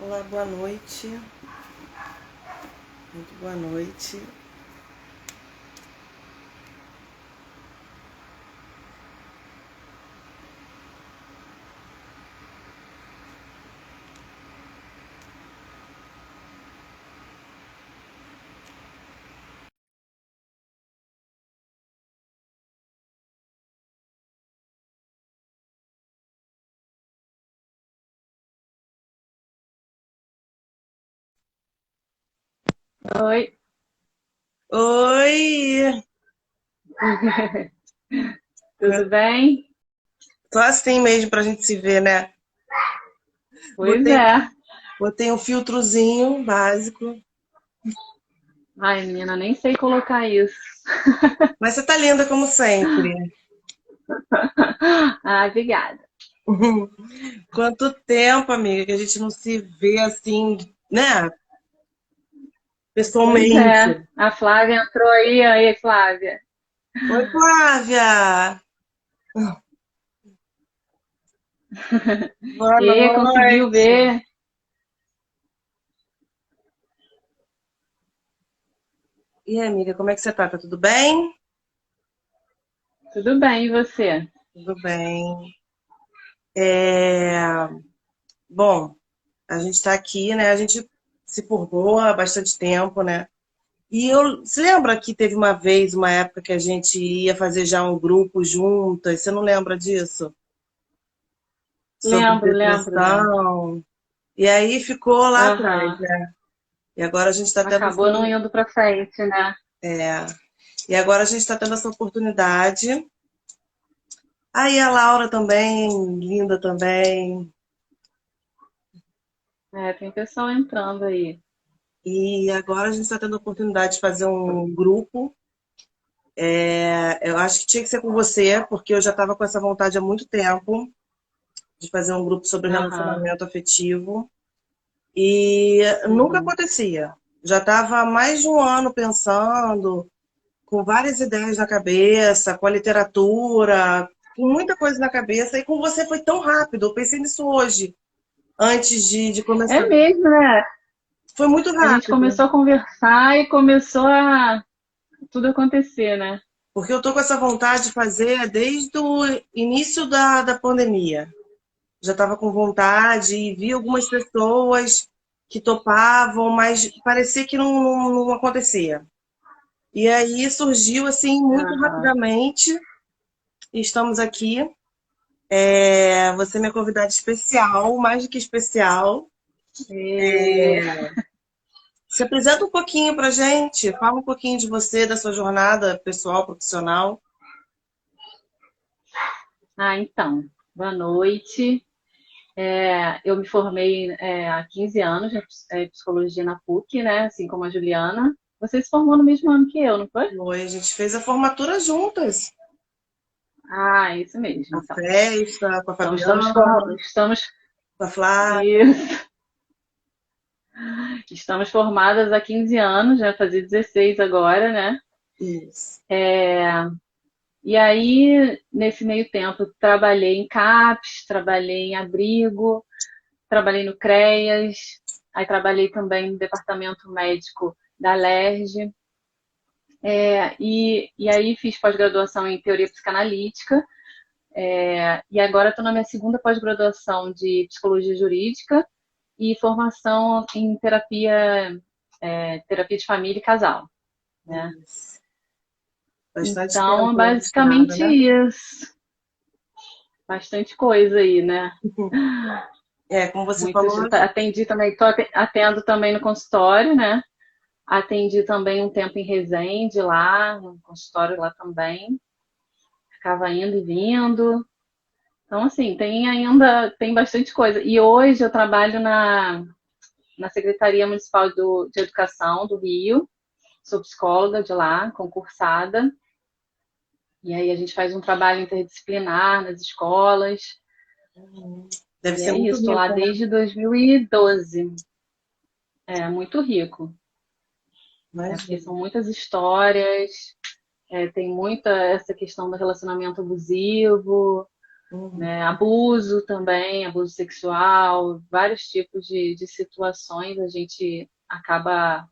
Olá, boa noite. Muito boa noite. Oi. Oi! Tudo bem? Só assim mesmo pra gente se ver, né? Pois Botei, é. botei um filtrozinho básico. Ai, menina, nem sei colocar isso. Mas você tá linda como sempre. Ah, obrigada. Quanto tempo, amiga, que a gente não se vê assim, né? Pois é. Pessoalmente. A Flávia entrou aí, Flávia. Oi, Flávia! Boa E conseguiu noite! ver? E aí, amiga, como é que você tá? Tá tudo bem? Tudo bem, e você? Tudo bem. É... Bom, a gente tá aqui, né? A gente se formou há bastante tempo, né? Se lembra que teve uma vez, uma época que a gente ia fazer já um grupo juntas? Você não lembra disso? Sobre Lembro. depressão. E aí ficou lá atrás, Aham. né? E agora a gente está tendo essa, Acabou não indo pra frente, né? é, e agora a gente está tendo essa oportunidade. Aí a Laura também, linda também. É, tem pessoal entrando aí. E agora a gente está tendo a oportunidade de fazer um grupo. Eu acho que tinha que ser com você, porque eu já estava com essa vontade há muito tempo de fazer um grupo sobre Aham. relacionamento afetivo. E nunca Uhum. acontecia. Já estava há mais de um ano pensando, com várias ideias na cabeça, com a literatura, com muita coisa na cabeça. E com você foi tão rápido. Eu pensei nisso hoje, antes de É começar. mesmo, né? Foi muito A gente rápido, começou a conversar e começou a tudo acontecer, né? porque eu tô com essa vontade de fazer desde o início da pandemia. Já estava com vontade e vi algumas pessoas que topavam, mas parecia que não acontecia. E aí surgiu assim muito Aham. rapidamente. E estamos aqui. Você é minha convidada especial, mais do que especial. E... Se apresenta um pouquinho pra gente, fala um pouquinho de você, da sua jornada pessoal, profissional. Ah, então, boa noite. Eu me formei há 15 anos em psicologia na PUC, né? Assim como a Juliana. Você se formou no mesmo ano que eu, não foi? Oi, a gente fez a formatura juntas. Ah, isso mesmo, A então. festa, com a Então, Fabiana, estamos, com a Flávia. isso, estamos formadas há 15 anos, já fazer 16 agora, né? Isso. E aí, nesse meio tempo, trabalhei em CAPS, trabalhei em abrigo, trabalhei no CREAS, aí trabalhei também no departamento médico da Alerj, e aí fiz pós-graduação em teoria psicanalítica, e agora estou na minha segunda pós-graduação de psicologia jurídica e formação em terapia de família e casal, né? Isso. Bastante Então, é tempo na estrada, basicamente né? isso. Bastante coisa aí, né? Como você Muitas, falou, atendi também, atendo também no consultório, né? Atendi também um tempo em Resende lá, no consultório lá também. Ficava indo e vindo. Então, assim, tem bastante coisa. E hoje eu trabalho na Secretaria Municipal de Educação do Rio. Sou psicóloga de lá, concursada. E aí a gente faz um trabalho interdisciplinar nas escolas. deve E ser é muito isso, estou lá rico, né? desde 2012. É muito rico, né? Porque Imagina. são muitas histórias, tem muita essa questão do relacionamento abusivo, Uhum. né? Abuso também, abuso sexual, vários tipos de situações a gente acaba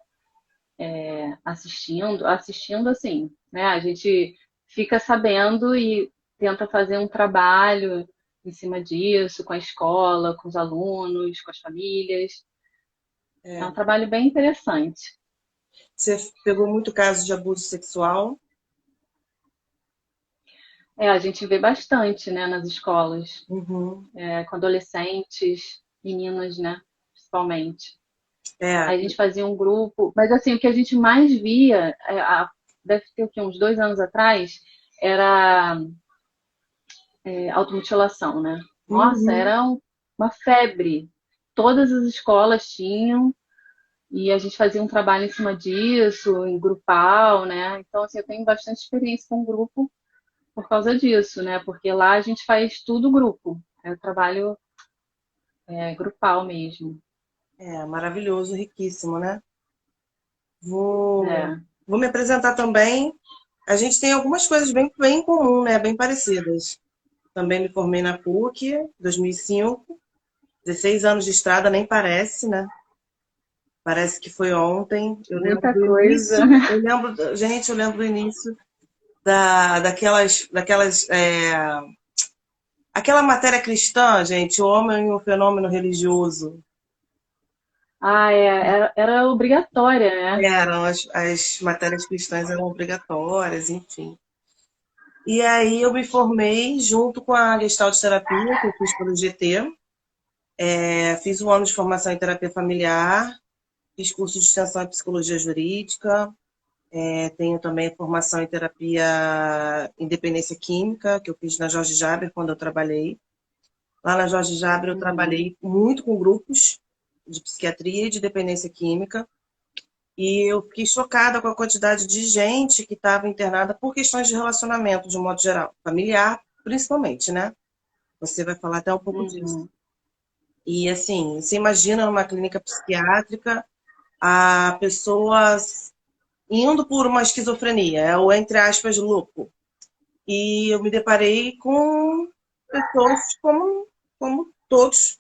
assistindo assim, né? A gente fica sabendo e tenta fazer um trabalho em cima disso, com a escola, com os alunos, com as famílias. É um É. trabalho bem interessante. Você pegou muito caso de abuso sexual? A gente vê bastante, né, nas escolas, Uhum. com adolescentes, meninas, né, principalmente. É. Aí a gente fazia um grupo, mas assim, o que a gente mais via, deve ter o quê, uns 2 anos atrás, era automutilação, né? Nossa, Uhum. era uma febre. Todas as escolas tinham, e a gente fazia um trabalho em cima disso, em grupal, né? Então, assim, eu tenho bastante experiência com grupo por causa disso, né? Porque lá a gente faz tudo grupo. É o trabalho grupal mesmo. É maravilhoso, riquíssimo, né? Vou, É. vou me apresentar também. A gente tem algumas coisas bem em comum, né? Bem parecidas. Também me formei na PUC, 2005. 16 anos de estrada, nem parece, né? Parece que foi ontem. Eu lembro Muita do coisa. início, gente, eu lembro do início aquela matéria cristã, gente, o homem e o fenômeno religioso. Era obrigatória, né? As matérias cristãs eram obrigatórias, enfim. E aí eu me formei junto com a Gestalt Terapia, que eu fiz pelo GT. Fiz um ano de formação em terapia familiar, fiz curso de extensão em psicologia jurídica, tenho também formação em terapia em dependência química, que eu fiz na Jorge Jaber quando eu trabalhei. Lá na Jorge Jaber eu Uhum. trabalhei muito com grupos de psiquiatria e de dependência química. E eu fiquei chocada com a quantidade de gente que estava internada por questões de relacionamento, de um modo geral, familiar, principalmente, né? Você vai falar até um pouco disso. Uhum. E assim, você imagina numa clínica psiquiátrica a pessoa indo por uma esquizofrenia, ou entre aspas, louco. E eu me deparei com pessoas como todos,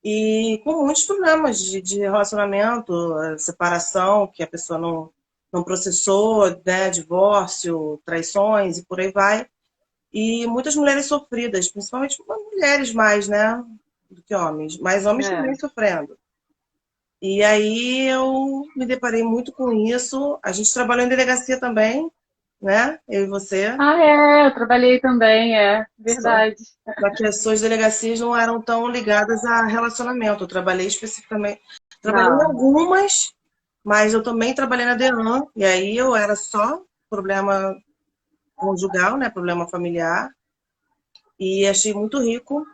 e com muitos problemas de relacionamento, separação, que a pessoa não processou, né, divórcio, traições e por aí vai. E muitas mulheres sofridas, principalmente mulheres mais, né, do que homens, mas homens É. também sofrendo. E aí eu me deparei muito com isso. A gente trabalhou em delegacia também, né? Eu e você. Eu trabalhei também, Só, verdade. só que as suas delegacias não eram tão ligadas a relacionamento. Eu trabalhei especificamente. Trabalhei em Não. algumas, mas eu também trabalhei na DEAN. E aí eu era só problema conjugal, né? Problema familiar. E achei muito rico.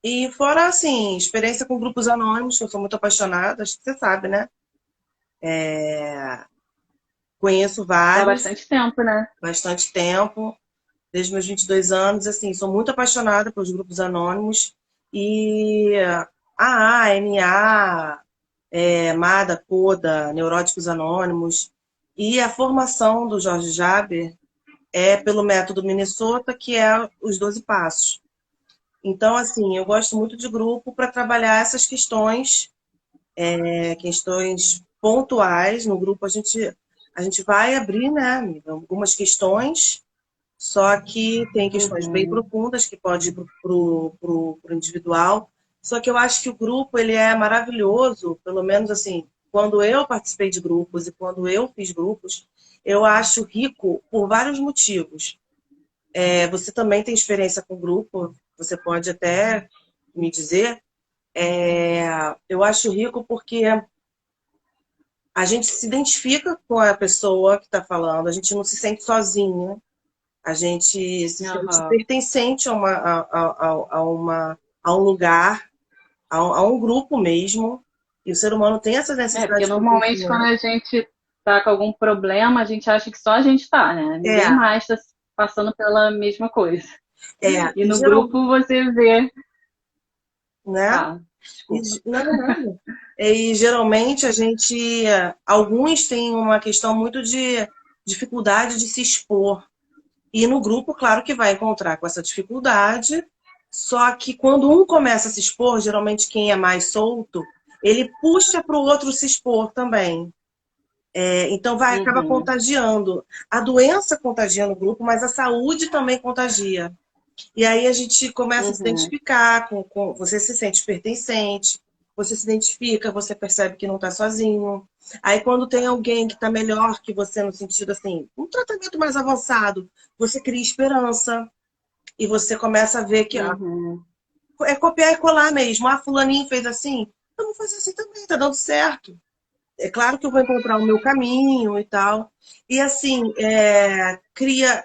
E fora, assim, experiência com grupos anônimos, que eu sou muito apaixonada, acho que você sabe, né? Conheço Há vários, bastante tempo, né? bastante tempo, desde meus 22 anos, assim, sou muito apaixonada pelos grupos anônimos. E AA, NA, MADA, CODA, Neuróticos Anônimos. E a formação do Jorge Jaber é pelo método Minnesota, que é os 12 passos. Então, assim, eu gosto muito de grupo para trabalhar essas questões, questões pontuais. No grupo a gente vai abrir, né, amiga, algumas questões, só que tem questões bem Uhum. profundas que pode ir para o individual. Só que eu acho que o grupo ele é maravilhoso, pelo menos assim, quando eu participei de grupos e quando eu fiz grupos, eu acho rico por vários motivos. Você também tem experiência com grupo, você pode até me dizer. Eu acho rico porque a gente se identifica com a pessoa que está falando, a gente não se sente sozinha, a gente se sente Aham. pertencente a um lugar, a um grupo mesmo. E o ser humano tem essa Porque necessidade de normalmente quando pertencimento. a gente tá com algum problema, a gente acha que só a gente tá, né? Ninguém É, mais tá passando pela mesma coisa. E e no geral, grupo você vê. né? Fala, desculpa. Não, nada. E geralmente alguns têm uma questão muito de dificuldade de se expor. E no grupo, claro que vai encontrar com essa dificuldade, só que quando um começa a se expor, geralmente quem é mais solto, ele puxa para o outro se expor também. Então acaba Uhum, contagiando. A doença contagia no grupo, mas a saúde também contagia. E aí a gente começa a se uhum, identificar você se sente pertencente, você se identifica, você percebe que não está sozinho. Aí quando tem alguém que está melhor que você no sentido assim, um tratamento mais avançado, você cria esperança e você começa a ver que uhum, é copiar e colar mesmo. Ah, fulaninho fez assim, eu vou fazer assim também, tá dando certo. É claro que eu vou encontrar o meu caminho e tal. E assim,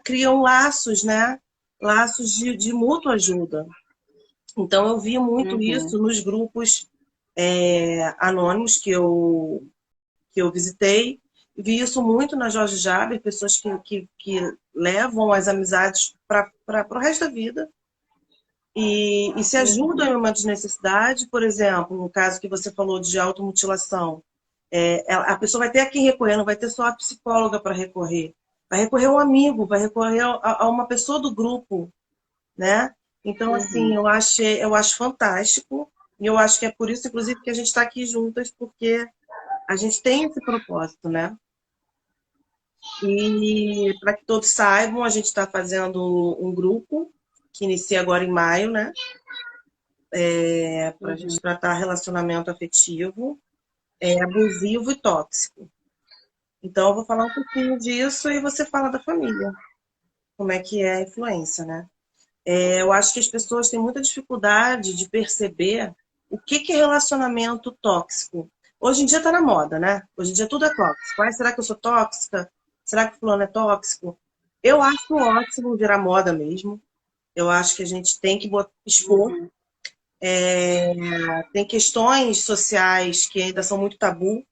criam laços, né? Laços de mútua ajuda. Então eu vi muito uhum, isso nos grupos anônimos que eu visitei. Vi isso muito na Jorge Jaber, pessoas que levam as amizades para o resto da vida e se ajudam uhum, em momentos de necessidade. Por exemplo, no caso que você falou de automutilação, a pessoa vai ter a quem recorrer, não vai ter só a psicóloga para recorrer. Vai recorrer a um amigo, vai recorrer a uma pessoa do grupo, né? Então, assim, uhum. eu acho fantástico. E eu acho que é por isso, inclusive, que a gente está aqui juntas, porque a gente tem esse propósito, né? E para que todos saibam, a gente está fazendo um grupo que inicia agora em maio, né? Para a gente Uhum. tratar relacionamento afetivo, abusivo e tóxico. Então, eu vou falar um pouquinho disso e você fala da família, como é que é a influência, né? Eu acho que as pessoas têm muita dificuldade de perceber o que é relacionamento tóxico. Hoje em dia está na moda, né? Hoje em dia tudo é tóxico. Será que eu sou tóxica? Será que o fulano é tóxico? Eu acho ótimo virar moda mesmo. Eu acho que a gente tem que expor. Uhum, Tem questões sociais que ainda são muito tabu.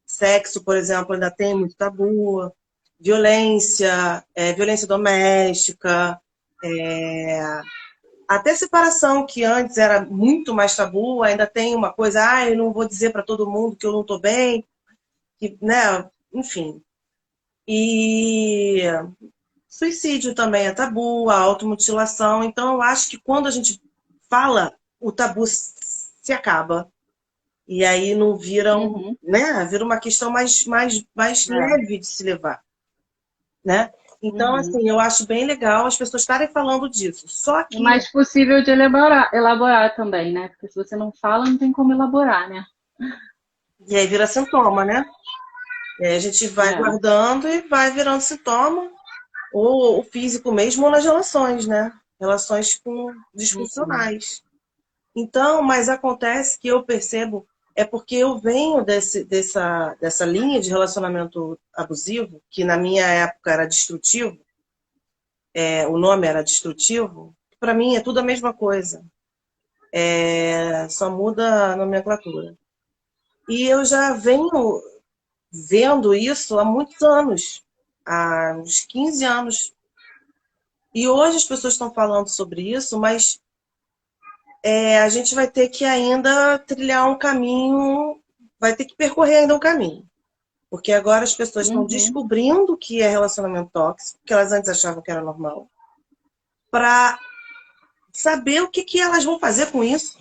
Sexo, por exemplo, ainda tem muito tabu. Violência, violência doméstica, até separação, que antes era muito mais tabu, ainda tem uma coisa, eu não vou dizer para todo mundo que eu não estou bem, que, né? Enfim. E suicídio também é tabu, a automutilação. Então, eu acho que quando a gente fala, o tabu se acaba. E aí não vira, uhum. né? Vira uma questão mais É, leve de se levar, né? Então, uhum. assim, eu acho bem legal as pessoas estarem falando disso. Só É que, mais possível de elaborar também, né? Porque se você não fala, não tem como elaborar, né? e aí vira sintoma, né? E aí a gente vai É. guardando e vai virando sintoma, ou o físico mesmo, ou nas relações, né? Relações Uhum, disfuncionais. Então, mas acontece que eu percebo, é porque eu venho dessa linha de relacionamento abusivo, que na minha época era destrutivo, o nome era destrutivo, para mim é tudo a mesma coisa, só muda a nomenclatura. E eu já venho vendo isso há muitos anos, há uns 15 anos. E hoje as pessoas estão falando sobre isso, mas a gente vai ter que ainda trilhar um caminho, vai ter que percorrer ainda um caminho. Porque agora as pessoas estão uhum. descobrindo o que é relacionamento tóxico, que elas antes achavam que era normal, para saber o que elas vão fazer com isso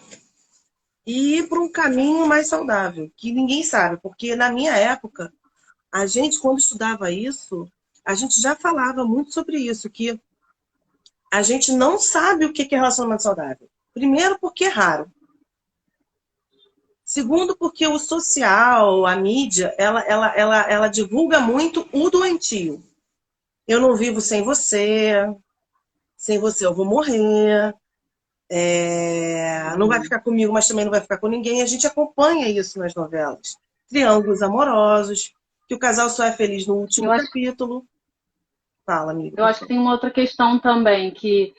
e ir para um caminho mais saudável, que ninguém sabe. Porque na minha época, a gente, quando estudava isso, a gente já falava muito sobre isso, que a gente não sabe o que é relacionamento saudável. Primeiro, porque é raro. Segundo, porque o social, a mídia, ela divulga muito o doentio. Eu não vivo sem você eu vou morrer, não vai Uhum. ficar comigo, mas também não vai ficar com ninguém. A gente acompanha isso nas novelas. Triângulos amorosos, que o casal só é feliz no Eu último acho, capítulo. Fala, amigo, eu por acho que favor. tem uma outra questão também, que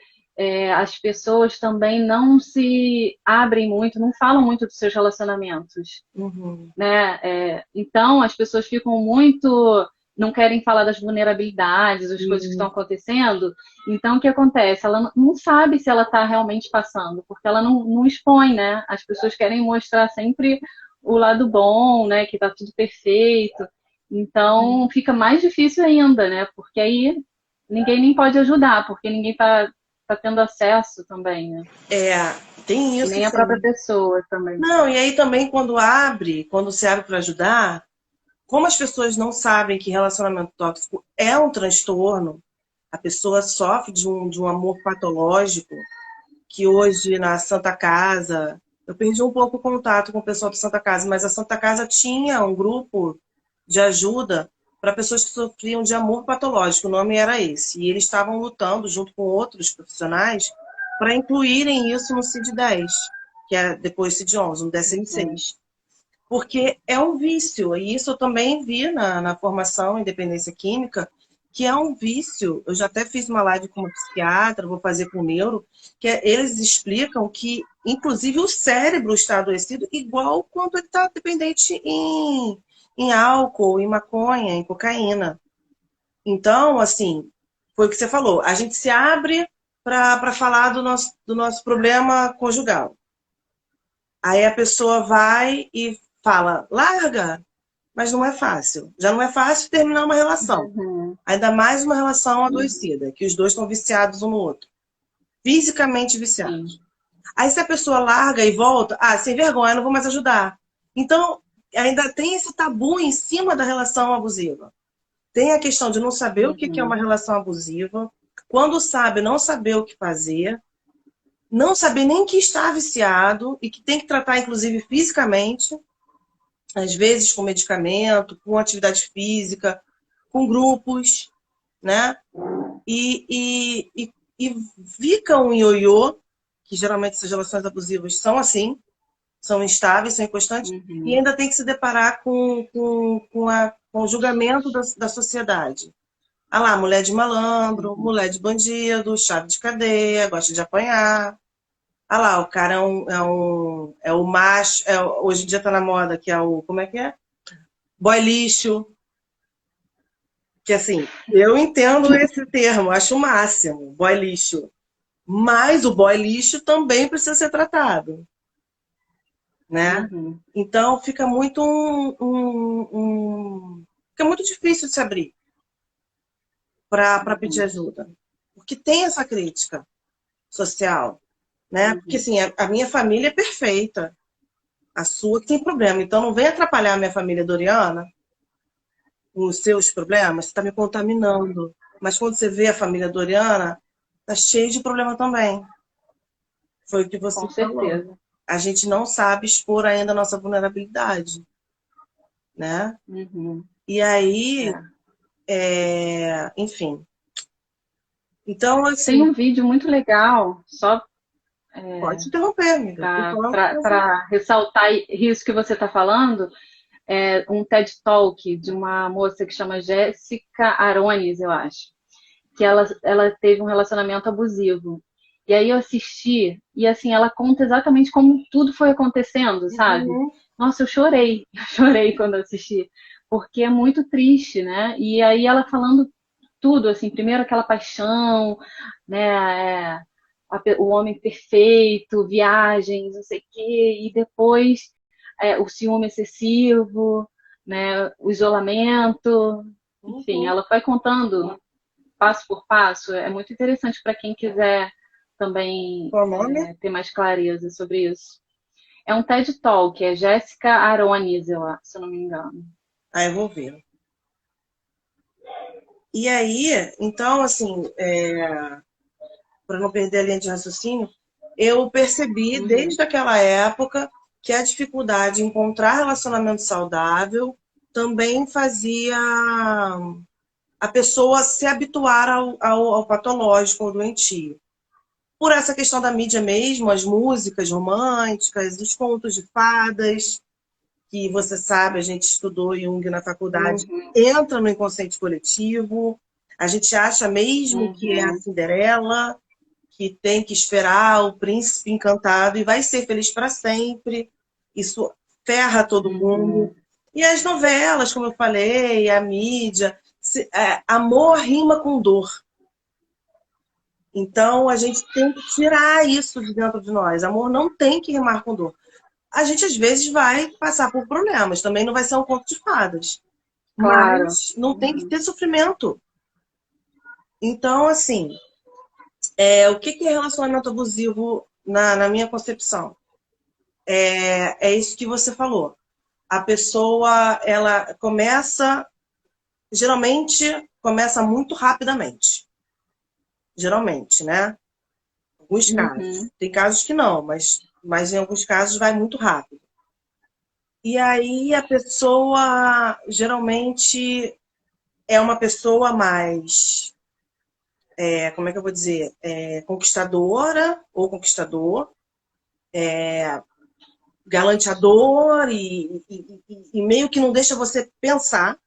as pessoas também não se abrem muito, não falam muito dos seus relacionamentos, Uhum. né? Então, as pessoas ficam muito, não querem falar das vulnerabilidades, das coisas que estão Uhum. acontecendo. Então, o que acontece? Ela não sabe se ela está realmente passando, porque ela não expõe, né? As pessoas querem mostrar sempre o lado bom, né? Que está tudo perfeito. Então, fica mais difícil ainda, né? Porque aí ninguém nem pode ajudar, porque ninguém tá tendo acesso também, né? Tem E isso nem a própria sim. pessoa também. Não, e aí também quando se abre para ajudar, como as pessoas não sabem que relacionamento tóxico é um transtorno, a pessoa sofre de um amor patológico, que hoje na Santa Casa, eu perdi um pouco o contato com o pessoal da Santa Casa, mas a Santa Casa tinha um grupo de ajuda para pessoas que sofriam de amor patológico, o nome era esse. E eles estavam lutando junto com outros profissionais para incluírem isso no CID-10, que é depois CID-11, no Uhum. DSM-6. Porque é um vício, e isso eu também vi na formação em dependência química, que é um vício. Eu já até fiz uma live com uma psiquiatra, vou fazer com o neuro, eles explicam que, inclusive, o cérebro está adoecido igual quando ele está dependente em álcool, em maconha, em cocaína. Então, assim, foi o que você falou, a gente se abre para falar do nosso problema conjugal. Aí a pessoa vai e fala, larga, mas não é fácil. Já não é fácil terminar uma relação. Uhum. Ainda mais uma relação adoecida, que os dois estão viciados um no outro. Fisicamente Sim, viciados. Aí se a pessoa larga e volta, sem vergonha, não vou mais ajudar. Então, ainda tem esse tabu em cima da relação abusiva. Tem a questão de não saber o que é uma uhum. relação abusiva. Quando sabe, não saber o que fazer. Não saber nem que está viciado e que tem que tratar, inclusive, fisicamente. Às vezes com medicamento, com atividade física, com grupos, né? E fica um ioiô, que geralmente essas relações abusivas são assim, são instáveis, são inconstantes, e Uhum. ainda tem que se deparar com o julgamento da sociedade. Ah lá, mulher de malandro, Uhum. mulher de bandido, chave de cadeia, gosta de apanhar. Ah lá, o cara é o macho, hoje em dia tá na moda, que é o, como é que é? Boy lixo, que assim, eu entendo esse termo, acho o máximo, boy lixo. Mas o boy lixo também precisa ser tratado, né? Uhum. Então fica muito fica muito difícil de se abrir para pedir Uhum. ajuda. Porque tem essa crítica social, né? Porque Uhum. assim, a minha família é perfeita, a sua que tem problema. Então não vem atrapalhar a minha família Doriana com os seus problemas, você está me contaminando. Mas quando você vê a família Doriana, tá cheio de problema também. Foi o que você Com falou. certeza. A gente não sabe expor ainda a nossa vulnerabilidade, né? Uhum. E aí, É. enfim. Então, Tem assim, um vídeo muito legal, só pode interromper, amiga. Tô falando com você. para ressaltar isso que você está falando, um TED Talk de uma moça que chama Jéssica Arones, eu acho, que ela teve um relacionamento abusivo. E aí eu assisti, e assim, ela conta exatamente como tudo foi acontecendo, sabe? Uhum, Nossa, eu chorei, eu chorei quando eu assisti, porque é muito triste, né? E aí ela falando tudo, assim, primeiro aquela paixão, né? O homem perfeito, viagens, não sei o quê, e depois o ciúme excessivo, né? O isolamento, enfim, uhum. ela foi contando passo por passo. É muito interessante para quem quiser também Qual o nome? ter mais clareza sobre isso. É um TED Talk, é Jéssica Arones, se eu não me engano. Ah, eu vou ver. E aí, então, assim, para não perder a linha de raciocínio, eu percebi Uhum, desde aquela época que a dificuldade em encontrar relacionamento saudável também fazia a pessoa se habituar ao patológico, ao doentio. Por essa questão da mídia mesmo, as músicas românticas, os contos de fadas, que você sabe, a gente estudou Jung na faculdade, uhum, entra no inconsciente coletivo, a gente acha mesmo que é a uhum, Cinderela, que tem que esperar o príncipe encantado e vai ser feliz para sempre. Isso ferra todo mundo. uhum, E as novelas, como eu falei, a mídia, amor rima com dor. Então a gente tem que tirar isso de dentro de nós. Amor não tem que rimar com dor. A gente às vezes vai passar por problemas, também não vai ser um conto de fadas. claro. Mas não tem que Uhum, ter sofrimento. Então, assim, o que que é relacionamento abusivo na minha concepção? É isso que você falou. A pessoa, ela começa, geralmente, começa muito rapidamente. Geralmente, né? Alguns casos. Uhum, Tem casos que não, mas em alguns casos vai muito rápido. E aí a pessoa, geralmente, é uma pessoa mais, como é que eu vou dizer? Conquistadora ou conquistador, galanteador e meio que não deixa você pensar,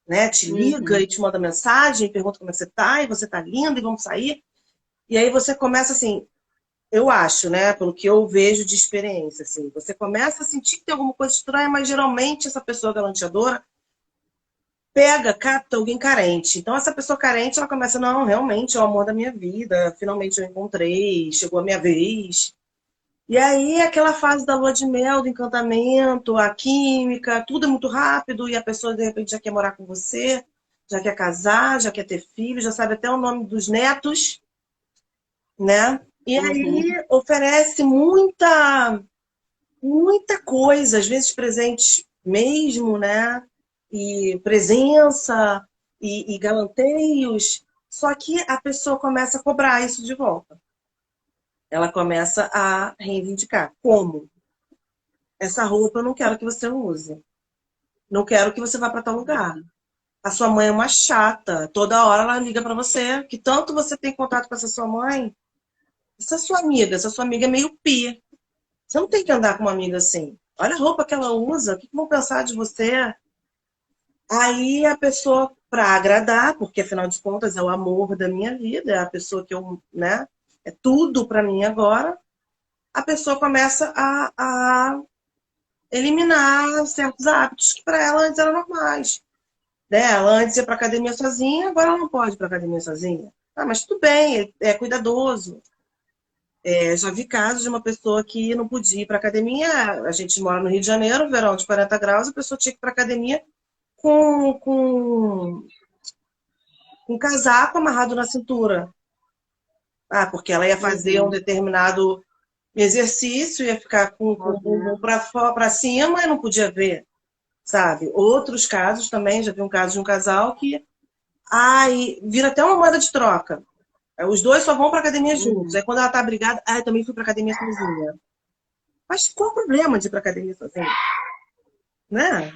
né? Te liga e uhum, te manda mensagem, pergunta como é que você tá, e você tá linda, e vamos sair. E aí você começa assim, eu acho, né? Pelo que eu vejo de experiência, assim, você começa a sentir que tem alguma coisa estranha, mas geralmente essa pessoa galanteadora pega, capta alguém carente. Então essa pessoa carente, ela começa, não, realmente é o amor da minha vida, finalmente eu encontrei, chegou a minha vez. E aí, aquela fase da lua de mel, do encantamento, a química, tudo é muito rápido e a pessoa de repente já quer morar com você, já quer casar, já quer ter filhos, já sabe até o nome dos netos, né? E uhum, aí oferece muita coisa, às vezes presentes mesmo, né? E presença e galanteios. Só que a pessoa começa a cobrar isso de volta. Ela começa a reivindicar. Como? Essa roupa eu não quero que você use. Não quero que você vá para tal lugar. A sua mãe é uma chata. Toda hora ela liga para você. Que tanto você tem contato com essa sua mãe. Essa sua amiga é meio pi. Você não tem que andar com uma amiga assim. Olha a roupa que ela usa. O que vão pensar de você? Aí a pessoa, para agradar, porque afinal de contas é o amor da minha vida, é a pessoa que eu, né? É tudo para mim agora. A pessoa começa a eliminar certos hábitos que para ela antes eram normais. Né? Ela antes ia para academia sozinha, agora ela não pode ir para academia sozinha. Ah, mas tudo bem, é cuidadoso. Já vi casos de uma pessoa que não podia ir para academia. A gente mora no Rio de Janeiro, verão de 40 graus, a pessoa tinha que ir para academia com um casaco amarrado na cintura. Ah, porque ela ia fazer um uhum, determinado exercício, ia ficar com o bumbum movimento. para cima e não podia ver, sabe? Outros casos também, já vi um caso de um casal que vira até uma moeda de troca. Os dois só vão para academia juntos. Uhum. Aí quando ela tá brigada, também fui para academia sozinha. Mas qual o problema de ir para academia sozinha? Né?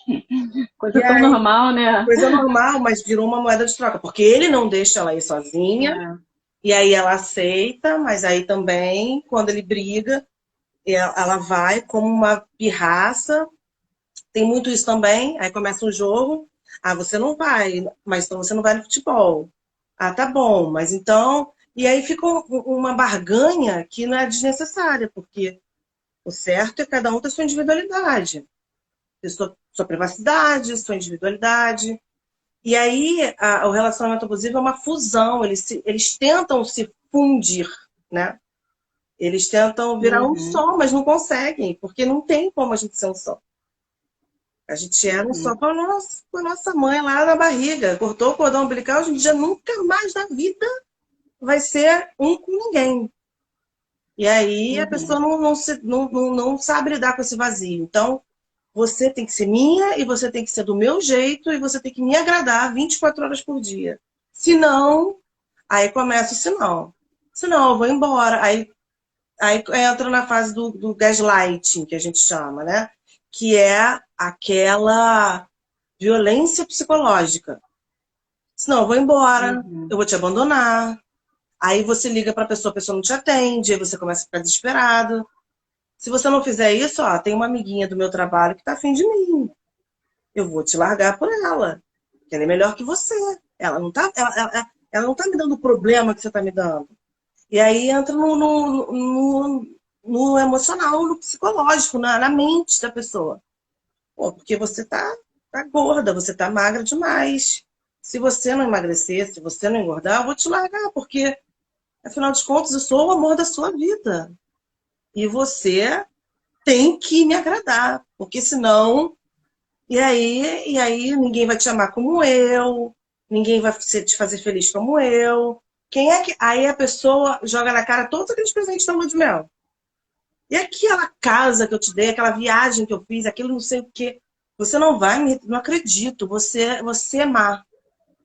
E Coisa tão aí, normal, né? coisa normal, mas virou uma moeda de troca, porque ele não deixa ela ir sozinha, É. e aí ela aceita, mas aí também, quando ele briga, ela vai como uma pirraça. Tem muito isso também. Aí começa um jogo. Ah, você não vai, mas então você não vai no futebol. Ah, tá bom, mas então. E aí fica uma barganha que não é desnecessária, porque o certo é cada um ter sua individualidade, ter sua privacidade, sua individualidade. E aí o relacionamento abusivo é uma fusão, eles tentam se fundir, né? Eles tentam virar um Uhum, só, mas não conseguem, porque não tem como a gente ser um só. A gente era um só uhum, com a nossa mãe lá na barriga. Cortou o cordão umbilical, hoje em dia nunca mais na vida vai ser um com ninguém. E aí a uhum, pessoa não sabe lidar com esse vazio. Então, você tem que ser minha e você tem que ser do meu jeito e você tem que me agradar 24 horas por dia. Se não, aí começa o sinal. Se não, eu vou embora. Aí entra na fase do gaslighting, que a gente chama, né? Que é aquela violência psicológica. Senão, eu vou embora, eu uhum, vou te abandonar. Aí você liga para a pessoa não te atende, aí você começa a ficar desesperado. Se você não fizer isso, ó, tem uma amiguinha do meu trabalho que tá afim de mim. Eu vou te largar por ela, que ela é melhor que você. Ela não tá me dando o problema que você tá me dando. E aí entra no emocional, no psicológico, na mente da pessoa. Pô, porque você tá gorda, você tá magra demais. Se você não emagrecer, se você não engordar, eu vou te largar, porque, afinal de contas, eu sou o amor da sua vida. E você tem que me agradar, porque senão. E aí ninguém vai te amar como eu, ninguém vai te fazer feliz como eu. Quem é que... Aí a pessoa joga na cara todos aqueles presentes da lua de mel. E aquela casa que eu te dei, aquela viagem que eu fiz, aquilo não sei o quê. Você não vai me... Não acredito. Você é má.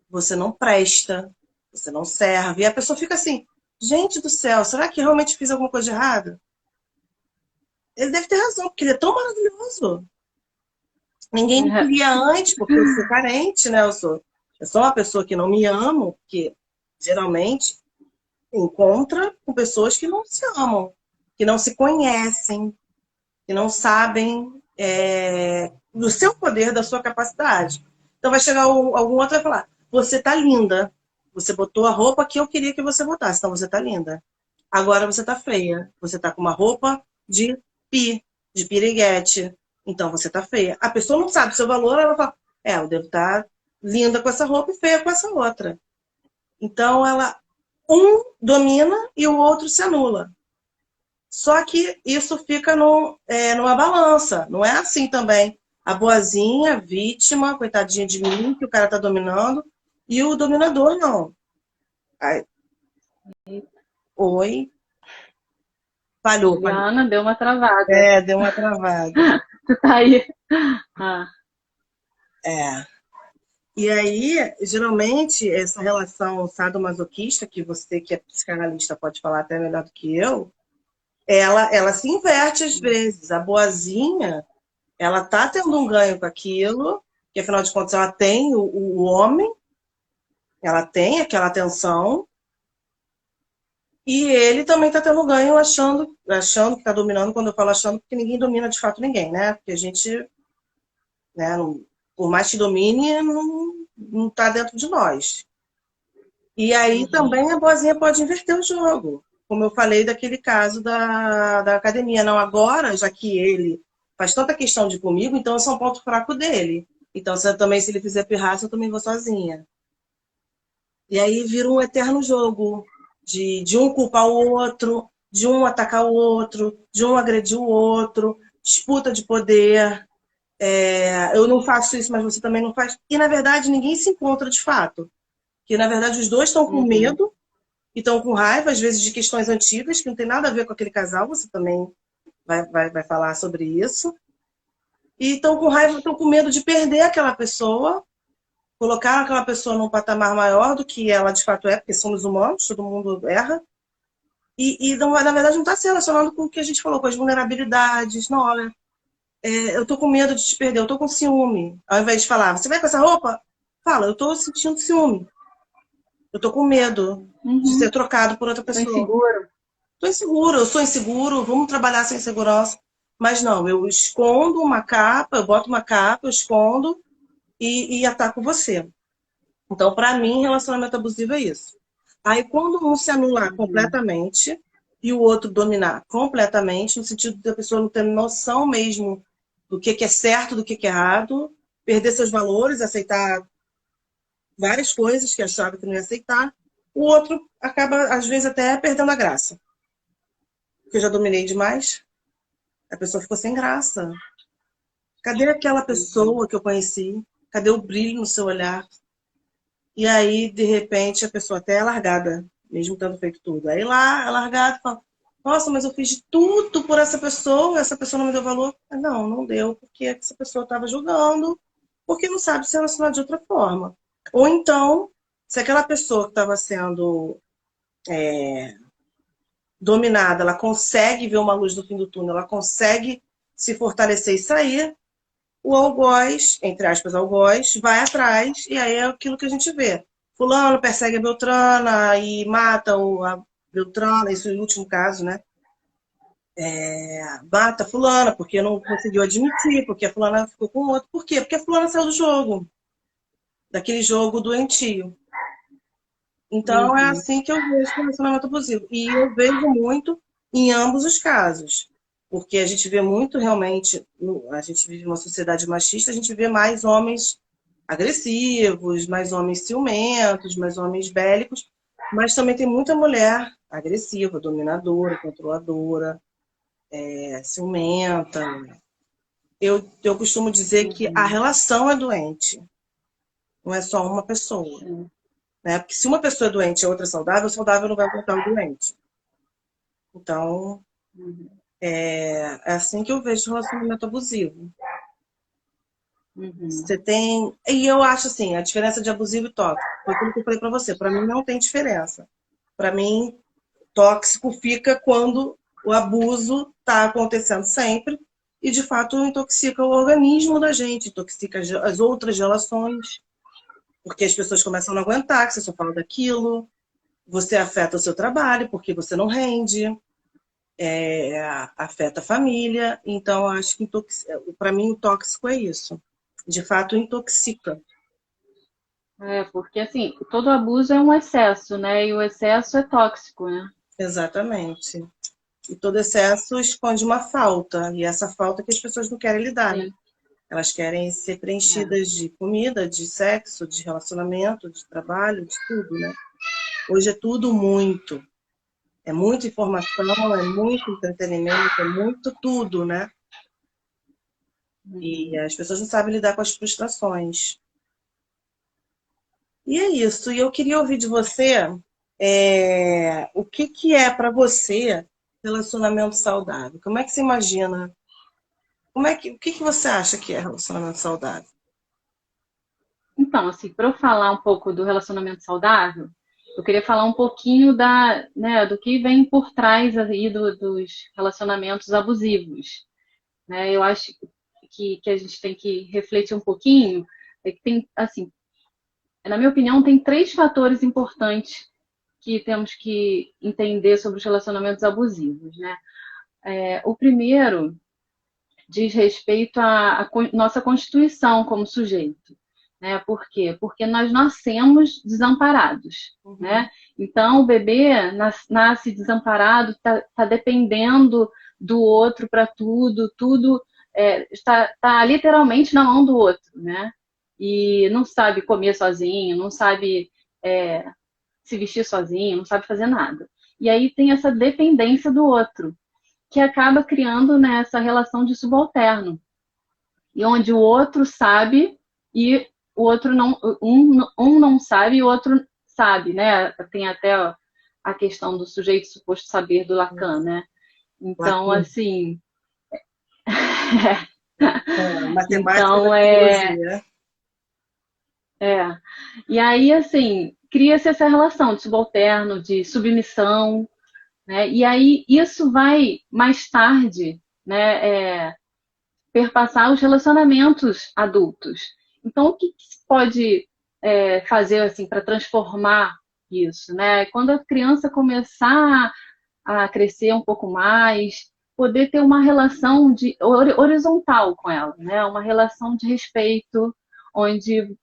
Você não presta. Você não serve. E a pessoa fica assim, gente do céu, será que realmente fiz alguma coisa de errada? Ele deve ter razão, porque ele é tão maravilhoso. Ninguém me queria antes, porque eu sou carente, né? Eu sou uma pessoa que não me amo, porque geralmente encontra com pessoas que não se amam, que não se conhecem, que não sabem do seu poder, da sua capacidade. Então vai chegar algum outro e vai falar, você tá linda, você botou a roupa que eu queria que você botasse, então você tá linda. Agora você tá feia, você tá com uma roupa de de piriguete, então você tá feia. A pessoa não sabe o seu valor, ela fala, eu devo estar linda com essa roupa e feia com essa outra. Então um domina e o outro se anula. Só que isso fica numa balança, não é assim também. A boazinha, a vítima, coitadinha de mim, que o cara tá dominando, e o dominador não. Aí, oi, falhou. Juliana, deu uma travada. Deu uma travada. Tu tá aí. Ah. E aí, geralmente, essa relação sadomasoquista, que você que é psicanalista pode falar até melhor do que eu, ela se inverte às vezes. A boazinha, ela tá tendo um ganho com aquilo, que afinal de contas ela tem o homem, ela tem aquela atenção, e ele também tá tendo ganho achando que tá dominando. Quando eu falo achando, porque ninguém domina de fato ninguém, né? Porque a gente, né, por mais que domine, não está dentro de nós. E aí também a boazinha pode inverter o jogo. Como eu falei daquele caso da academia. Não, agora, já que ele faz tanta questão de ir comigo, então eu sou um ponto fraco dele. Então, se ele fizer pirraça, eu também vou sozinha. E aí vira um eterno jogo de um culpar o outro, de um atacar o outro, de um agredir o outro, disputa de poder. Eu não faço isso, mas você também não faz. E, na verdade, ninguém se encontra de fato. Que, na verdade, os dois estão com medo e estão com raiva, às vezes, de questões antigas, que não tem nada a ver com aquele casal, você também vai falar sobre isso. E estão com raiva, estão com medo de perder aquela pessoa, colocar aquela pessoa num patamar maior do que ela de fato é, porque somos humanos, todo mundo erra. E não, na verdade, não está se relacionando com o que a gente falou, com as vulnerabilidades. Não, olha, eu tô com medo de te perder, eu tô com ciúme. Ao invés de falar, você vai com essa roupa? Fala, eu tô sentindo ciúme. Eu tô com medo de ser trocado por outra pessoa. Tô inseguro. Tô inseguro, eu sou inseguro, vamos trabalhar essa insegurança. Mas não, eu escondo uma capa, eu boto uma capa, eu escondo e ataco você. Então, para mim, relacionamento abusivo é isso. Aí, quando um se anular completamente e o outro dominar completamente, no sentido da pessoa não ter noção mesmo do que é certo, do que é errado, perder seus valores, aceitar várias coisas que achava que não ia aceitar, o outro acaba, às vezes, até perdendo a graça. Porque eu já dominei demais, a pessoa ficou sem graça. Cadê aquela pessoa que eu conheci? Cadê o brilho no seu olhar? E aí, de repente, a pessoa até é largada, mesmo tendo feito tudo. Aí lá, é largada e fala, nossa, mas eu fiz de tudo por essa pessoa não me deu valor. Não, não deu, porque essa pessoa estava julgando, porque não sabe se relacionar de outra forma. Ou então, se aquela pessoa que estava sendo dominada, ela consegue ver uma luz no fim do túnel, ela consegue se fortalecer e sair, o algoz, entre aspas, algoz, vai atrás, e aí é aquilo que a gente vê. Fulano persegue a Beltrana e mata a Beltrana, isso é o último caso, né? Mata a fulana, porque não conseguiu admitir, porque a fulana ficou com o outro. Por quê? Porque a fulana saiu do jogo, daquele jogo doentio. Então, é assim que eu vejo o relacionamento abusivo. E eu vejo muito em ambos os casos. Porque a gente vê muito realmente, a gente vive uma sociedade machista, a gente vê mais homens agressivos, mais homens ciumentos, mais homens bélicos, mas também tem muita mulher agressiva, dominadora, controladora, ciumenta. Eu costumo dizer que a relação é doente. não é só uma pessoa, sim. né? Porque se uma pessoa é doente e a outra é saudável, o saudável não vai aguentar o doente. Então, Uhum, é assim que eu vejo o relacionamento abusivo. uhum. Você tem. E eu acho assim, a diferença de abusivo e tóxico. Foi aquilo que eu falei para você. Para mim não tem diferença. Para mim, tóxico fica quando o abuso está acontecendo sempre e, de fato, intoxica o organismo da gente, intoxica as outras relações, porque as pessoas começam a não aguentar, que você só fala daquilo, você afeta o seu trabalho, porque você não rende, afeta a família. Então, acho que para mim o tóxico é isso. De fato, intoxica. É, porque assim, todo abuso é um excesso, né? E o excesso é tóxico, né? Exatamente. E todo excesso esconde uma falta, e essa falta que as pessoas não querem lidar, né? Sim, Elas querem ser é. preenchidas de comida, de sexo, de relacionamento, de trabalho, de tudo, né? Hoje é tudo muito. É muita informação, é muito entretenimento, é muito tudo, né? E Uhum. as pessoas não sabem lidar com as frustrações. E é isso. E eu queria ouvir de você o que que é para você relacionamento saudável? Como é que você imagina? O que que você acha que é relacionamento saudável? Então, assim, para eu falar um pouco do relacionamento saudável, eu queria falar um pouquinho né, do que vem por trás aí dos relacionamentos abusivos, né? Eu acho que a gente tem que refletir um pouquinho, é que tem, assim, na minha opinião, tem três fatores importantes que temos que entender sobre os relacionamentos abusivos, né? O primeiro diz respeito à nossa constituição como sujeito, né? Por quê? Porque nós nascemos desamparados, né? Uhum. Então o bebê nasce desamparado, tá dependendo do outro para tudo, tudo está literalmente na mão do outro, né? E não sabe comer sozinho, não sabe é, se vestir sozinho, não sabe fazer nada. E aí tem essa dependência do outro, que acaba criando, né, essa relação de subalterno, e onde o outro sabe e o outro não, um não sabe e o outro sabe, né? Tem até a questão do sujeito suposto saber do Lacan, né? Então, Lacan, assim, matemática da então psicologia. é. E aí, assim, cria-se essa relação de subalterno, de submissão, né? E aí isso vai mais tarde, né? Perpassar os relacionamentos adultos. Então, o que se pode fazer assim para transformar isso, né? Quando a criança começar a crescer um pouco mais, poder ter uma relação horizontal com ela, né? Uma relação de respeito, onde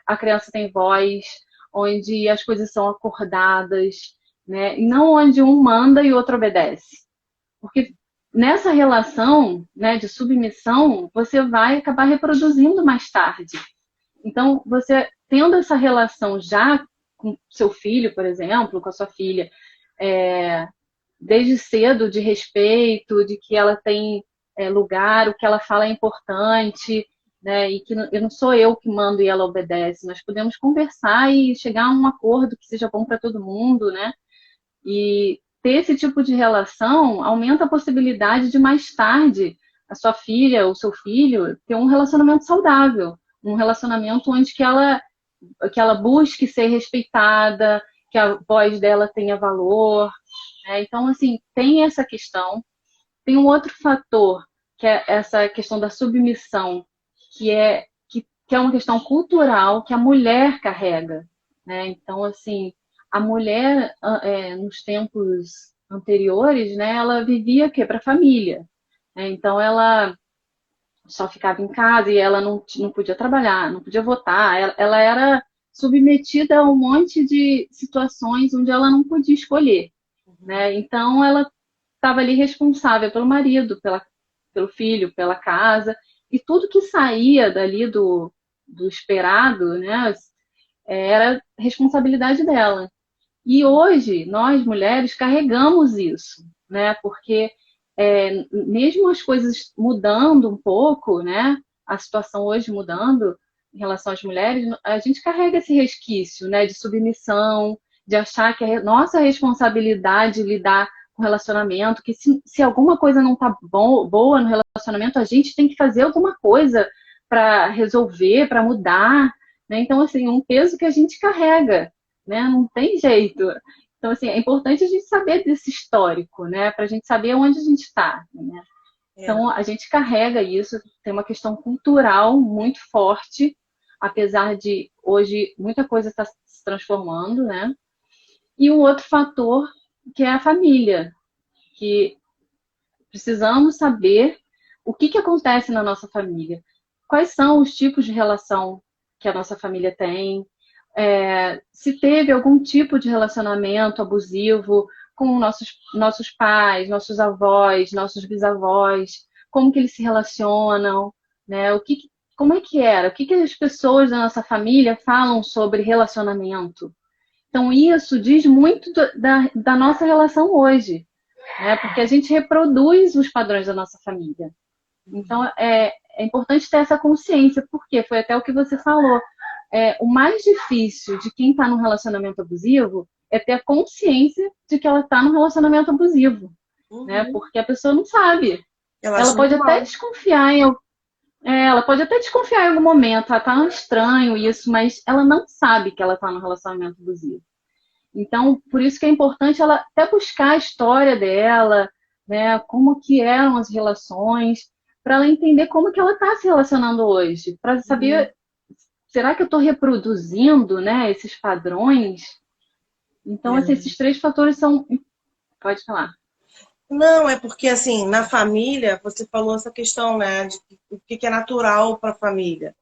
a criança tem voz, onde as coisas são acordadas, né? E não onde um manda e o outro obedece. Porque nessa relação, né, de submissão, você vai acabar reproduzindo mais tarde. Então, você tendo essa relação já com seu filho, por exemplo, com a sua filha, é, desde cedo, de respeito, de que ela tem lugar, o que ela fala é importante, né, e que não sou eu que mando e ela obedece. Nós podemos conversar e chegar a um acordo que seja bom para todo mundo, né? E ter esse tipo de relação aumenta a possibilidade de mais tarde a sua filha ou seu filho ter um relacionamento saudável, um relacionamento onde que ela busque ser respeitada, que a voz dela tenha valor, né? Então, assim, tem essa questão. Tem um outro fator, que é essa questão da submissão, que é uma questão cultural que a mulher carrega, né? Então, assim, a mulher, nos tempos anteriores, né, ela vivia o quê? Para a família, né? Então, ela só ficava em casa e ela não podia trabalhar, não podia votar, ela era submetida a um monte de situações onde ela não podia escolher, né? Então, ela estava ali responsável pelo marido, pelo filho, pela casa, e tudo que saía dali do esperado, né, era responsabilidade dela. E hoje, nós mulheres carregamos isso, né, porque mesmo as coisas mudando um pouco, né, a situação hoje mudando, em relação às mulheres, a gente carrega esse resquício, né, de submissão, de achar que é nossa responsabilidade lidar com relacionamento, que se alguma coisa não tá boa no relacionamento, a gente tem que fazer alguma coisa para resolver, para mudar, né? Então, assim, um peso que a gente carrega, né? Não tem jeito. Então, assim, é importante a gente saber desse histórico, né? Para a gente saber onde a gente está, né? Então, a gente carrega isso, tem uma questão cultural muito forte, apesar de hoje muita coisa está se transformando, né? E um outro fator que é a família, que precisamos saber o que acontece na nossa família, quais são os tipos de relação que a nossa família tem, se teve algum tipo de relacionamento abusivo com nossos pais, nossos avós, nossos bisavós, como que eles se relacionam, né? Como é que era? O que as pessoas da nossa família falam sobre relacionamento? Então, isso diz muito da nossa relação hoje, né? Porque a gente reproduz os padrões da nossa família. Então, é importante ter essa consciência, porque foi até o que você falou. O mais difícil de quem está num relacionamento abusivo é ter a consciência de que ela está num relacionamento abusivo, né? Porque a pessoa não sabe. Ela pode até desconfiar ela pode até desconfiar em algum momento, tá estranho isso, mas ela não sabe que ela está num relacionamento abusivo. Então, por isso que é importante ela até buscar a história dela, né? Como que eram as relações, para ela entender como que ela está se relacionando hoje, para saber, será que eu estou reproduzindo, né, esses padrões? Então, assim, esses 3 fatores são... Pode falar. Não, é porque, assim, na família, você falou essa questão, né, de o que é natural para a família.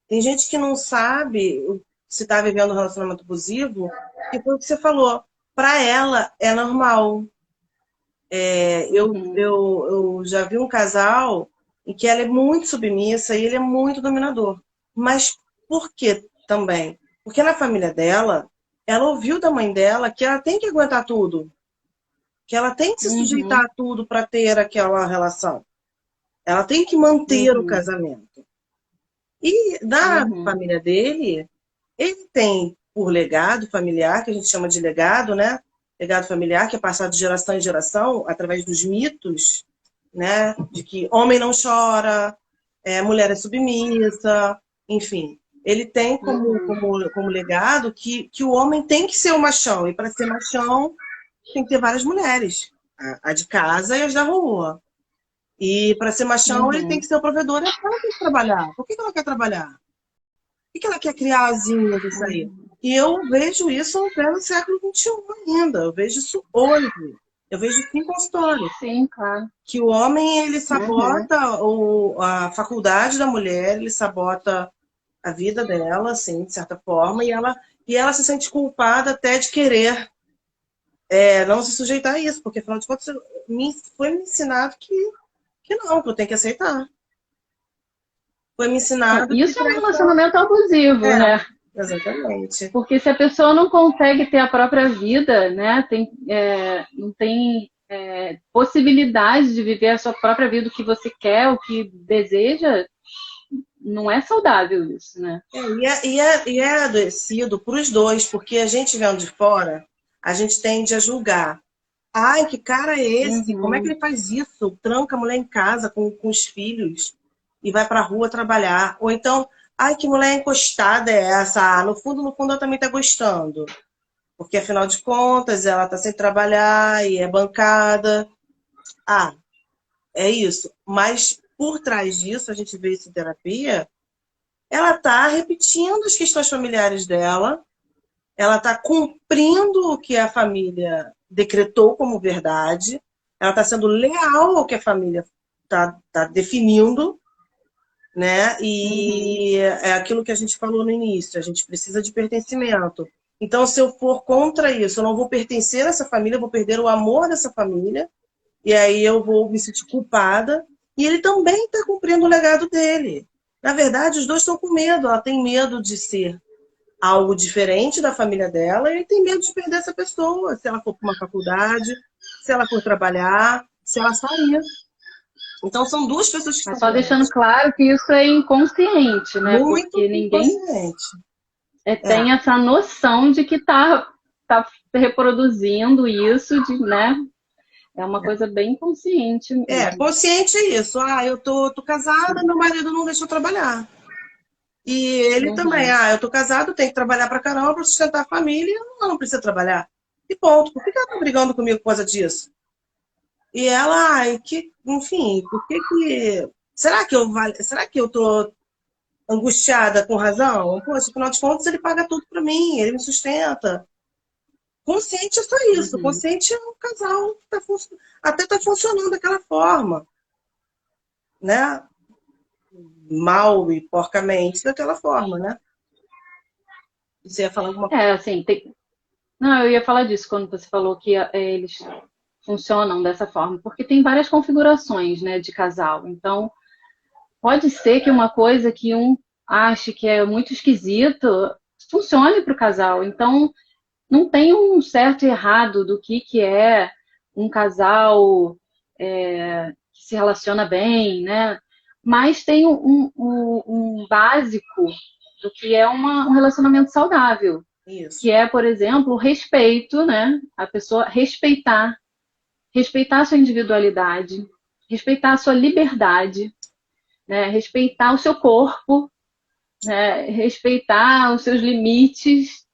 Tem gente que não sabe se está vivendo um relacionamento abusivo, e foi o que você falou. Para ela, é normal. Eu já vi um casal em que ela é muito submissa e ele é muito dominador. Mas por que também? Porque na família dela, ela ouviu da mãe dela que ela tem que aguentar tudo. Que ela tem que se sujeitar a tudo para ter aquela relação. Ela tem que manter o casamento. E da família dele, ele tem por legado familiar, que a gente chama de legado, né? Legado familiar, que é passado de geração em geração, através dos mitos, né? De que homem não chora, mulher é submissa, enfim. Ele tem como legado que o homem tem que ser o machão. E para ser machão, tem que ter várias mulheres. A de casa e as da rua. E para ser machão, ele tem que ser o provedor. E ela tem que trabalhar. Por que ela quer trabalhar? Por que ela quer criar asinhas isso aí? E eu vejo isso no pleno século XXI ainda. Eu vejo isso hoje. Eu vejo isso em consultório. Sim, claro. Que o homem, ele sabota a faculdade da mulher, ele sabota a vida dela, assim, de certa forma, e ela se sente culpada até de querer não se sujeitar a isso, porque afinal de contas foi me ensinado que não, que eu tenho que aceitar. Foi me ensinado isso é um relacionamento abusivo, né? Exatamente. Porque se a pessoa não consegue ter a própria vida, né, não tem possibilidade de viver a sua própria vida, o que você quer, o que deseja, não é saudável isso, né? E é adoecido para os dois, porque a gente vendo de fora, a gente tende a julgar. Ai, que cara é esse? Como é que ele faz isso? Tranca a mulher em casa com os filhos e vai para a rua trabalhar. Ou então, ai, que mulher encostada é essa? No fundo, ela também está gostando. Porque, afinal de contas, ela está sem trabalhar e é bancada. É isso. Mas, por trás disso, a gente vê isso em terapia, ela está repetindo as questões familiares dela, ela está cumprindo o que a família decretou como verdade, ela está sendo leal ao que a família está definindo, né? E é aquilo que a gente falou no início, a gente precisa de pertencimento. Então, se eu for contra isso, eu não vou pertencer a essa família, eu vou perder o amor dessa família, e aí eu vou me sentir culpada, e ele também está cumprindo o legado dele. Na verdade, os dois estão com medo, ela tem medo de ser algo diferente da família dela, e ele tem medo de perder essa pessoa, se ela for para uma faculdade, se ela for trabalhar, se ela sair. Então, são duas pessoas que Mas estão só deixando doentes. claro que isso é inconsciente, né? Muito Porque ninguém inconsciente. tem essa noção de que tá reproduzindo isso, né? É uma coisa bem consciente mesmo. Consciente é isso. Ah, eu tô casada, meu marido não deixou trabalhar. E ele também, Uhum. eu tô casado, tenho que trabalhar pra caramba pra sustentar a família, ela não precisa trabalhar. E ponto. Por que ela tá brigando comigo por causa disso? E ela, enfim, por que que... Será que eu tô angustiada com razão? Poxa, afinal de contas, ele paga tudo pra mim, ele me sustenta. Consciente é só isso. Uhum. Consciente é um casal que até tá funcionando daquela forma, né? Mal e porcamente daquela forma, né? Você ia falar alguma coisa? Assim, não, eu ia falar disso quando você falou que eles funcionam dessa forma, porque tem várias configurações, né, de casal. Então, pode ser que uma coisa que um ache que é muito esquisito funcione para o casal. Então, não tem um certo e errado do que é um casal que se relaciona bem, né? Mas tem um básico do que é um relacionamento saudável, Isso. que é, por exemplo, o respeito, né? A pessoa respeitar a sua individualidade, respeitar a sua liberdade, né? Respeitar o seu corpo, né? Respeitar os seus limites.